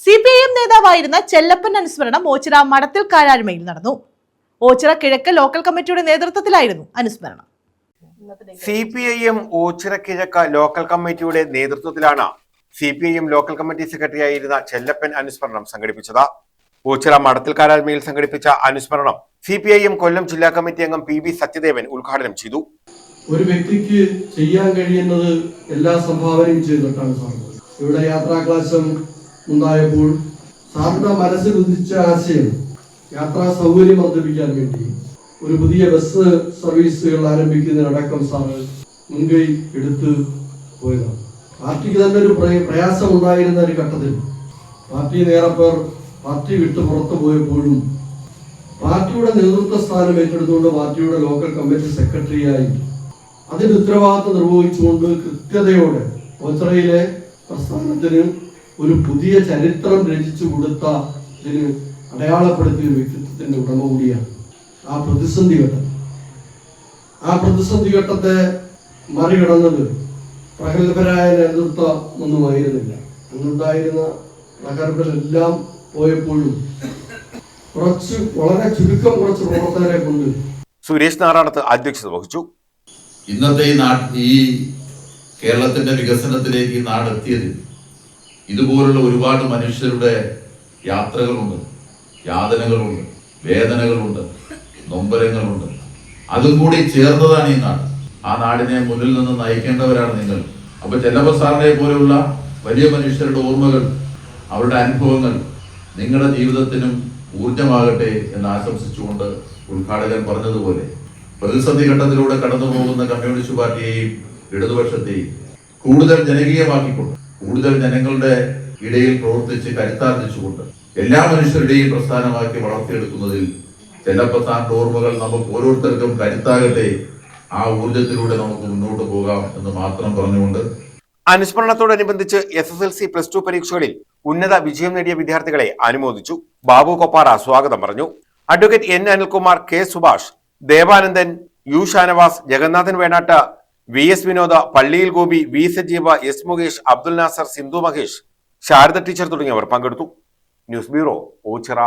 CPIM നേതാവായിരുന്ന ചെല്ലപ്പൻ അനുസ്മരണം ഓച്ചിറ മടത്തിൽ കാരാഴ്മയിൽ നടന്നു. ഓച്ചിറ കിഴക്ക് ലോക്കൽ കമ്മിറ്റിയുടെ നേതൃത്വത്തിലായിരുന്നു അനുസ്മരണം. CPIM ഓച്ചിറ കിഴക്ക് ലോക്കൽ കമ്മിറ്റിയുടെ നേതൃത്വത്തിലാണ് CPIM ലോക്കൽ കമ്മിറ്റി സെക്രട്ടറിയായിരുന്ന ചെല്ലപ്പൻ അനുസ്മരണം സംഘടിപ്പിച്ചത്. ഓച്ചിറ മടത്തിൽ കാരാഴ്മയിൽ സംഘടിപ്പിച്ച അനുസ്മരണം CPIM കൊല്ലം ജില്ലാ കമ്മിറ്റി അംഗം PB സത്യദേവൻ ഉദ്ഘാടനം ചെയ്തു. ഒരു വ്യക്തിക്ക് ചെയ്യാൻ കഴിയുന്നത് എല്ലാ സംഭാവനയും ചെയ്തിട്ടാണ് സാർ. ഇവിടെ യാത്രാക്ലാശം ഉണ്ടായപ്പോൾ സാറിന്റെ മനസ്സിൽ ഉദിച്ച ആശയം യാത്രാ സൗകര്യം വർദ്ധിപ്പിക്കാൻ വേണ്ടി ഒരു പുതിയ ബസ് സർവീസുകൾ ആരംഭിക്കുന്നതിനടക്കം സാറ് മുൻകൈ എടുത്ത് പോയതാണ്. പാർട്ടിക്ക് തന്നെ ഒരു പ്രയാസം ഉണ്ടായിരുന്ന ഒരു ഘട്ടത്തിൽ പാർട്ടി നേരപ്പേർ പാർട്ടി വിട്ട് പുറത്തു പോയപ്പോഴും പാർട്ടിയുടെ നേതൃത്വ സ്ഥാനം ഏറ്റെടുത്തുകൊണ്ട് പാർട്ടിയുടെ ലോക്കൽ കമ്മിറ്റി സെക്രട്ടറിയായി അതിന്റെ ഉത്തരവാദിത്വം നിർവഹിച്ചുകൊണ്ട് കൃത്യതയോടെ ഓച്ചിറയിലെ പ്രസ്ഥാനത്തിന് ഒരു പുതിയ ചരിത്രം രചിച്ചു കൊടുത്തതിന് അടയാളപ്പെടുത്തിയ ഒരു വ്യക്തിത്വത്തിന്റെ ഉടമ കൂടിയാണ്. ആ പ്രതിസന്ധി ഘട്ടത്തെ മറികടന്നത് പ്രഗത്ഭരായ നേതൃത്വം ഒന്നുമായിരുന്നില്ല. അന്നുണ്ടായിരുന്ന പ്രഗത്ഭരെല്ലാം പോയപ്പോഴും വളരെ ചുരുക്കം കുറച്ച് പ്രവർത്തകരെ കൊണ്ട് സുരേഷ് നാരായണത്ത് അധ്യക്ഷത വഹിച്ചു. ഇന്നത്തെ ഈ കേരളത്തിന്റെ വികസനത്തിലേക്ക് ഈ നാട് എത്തിയത് ഇതുപോലുള്ള ഒരുപാട് മനുഷ്യരുടെ യാത്രകളുണ്ട്, യാതനകളുണ്ട്, വേദനകളുണ്ട്, നൊമ്പരങ്ങളുണ്ട്. അതും കൂടി ചേർന്നതാണ് ഈ നാട്. ആ നാടിനെ മുന്നിൽ നിന്ന് നയിക്കേണ്ടവരാണ് നിങ്ങൾ. അപ്പൊ ചെല്ലപ്പൻ സാറിനെ പോലെയുള്ള വലിയ മനുഷ്യരുടെ ഓർമ്മകൾ, അവരുടെ അനുഭവങ്ങൾ നിങ്ങളുടെ ജീവിതത്തിനും ഊർജമാകട്ടെ എന്ന് ആശംസിച്ചുകൊണ്ട് ഉദ്ഘാടകൻ പറഞ്ഞതുപോലെ പ്രതിസന്ധി ഘട്ടത്തിലൂടെ കടന്നു പോകുന്ന കമ്മ്യൂണിസ്റ്റ് പാർട്ടിയെയും ഇടതുപക്ഷത്തെയും കൂടുതൽ ജനകീയമാക്കിക്കൊണ്ട് കൂടുതൽ ജനങ്ങളുടെ ഇടയിൽ പ്രവർത്തിച്ച് കരുത്താർജിച്ചുകൊണ്ട് എല്ലാ മനുഷ്യരുടെയും പ്രസ്ഥാനമാക്കി വളർത്തിയെടുക്കുന്നതിൽ ചെല്ലപ്പൻ സാറിന്റെ ഓർമ്മകൾ നമുക്ക് ഓരോരുത്തർക്കും കരുത്താകട്ടെ. ആ ഊർജത്തിലൂടെ നമുക്ക് മുന്നോട്ട് പോകാം എന്ന് മാത്രം പറഞ്ഞുകൊണ്ട് അനുസ്മരണത്തോടനുബന്ധിച്ച് SSLC +2 പരീക്ഷകളിൽ ഉന്നത വിജയം നേടിയ വിദ്യാർത്ഥികളെ അനുമോദിച്ചു. ബാബു കൊപ്പാറ സ്വാഗതം പറഞ്ഞു. Advocate N Anilkumar, K Subhash, Devanandan, U Shanavas, Jagannathan Venat, VS Vinoda, Palliyil Gopi, V Sajeeva, S Mukesh, Abdul Nasar, Sindhu Mahesh, Sharada teacher തുടങ്ങിയവർ പങ്കെടുത്തു. News bureau, Ochira.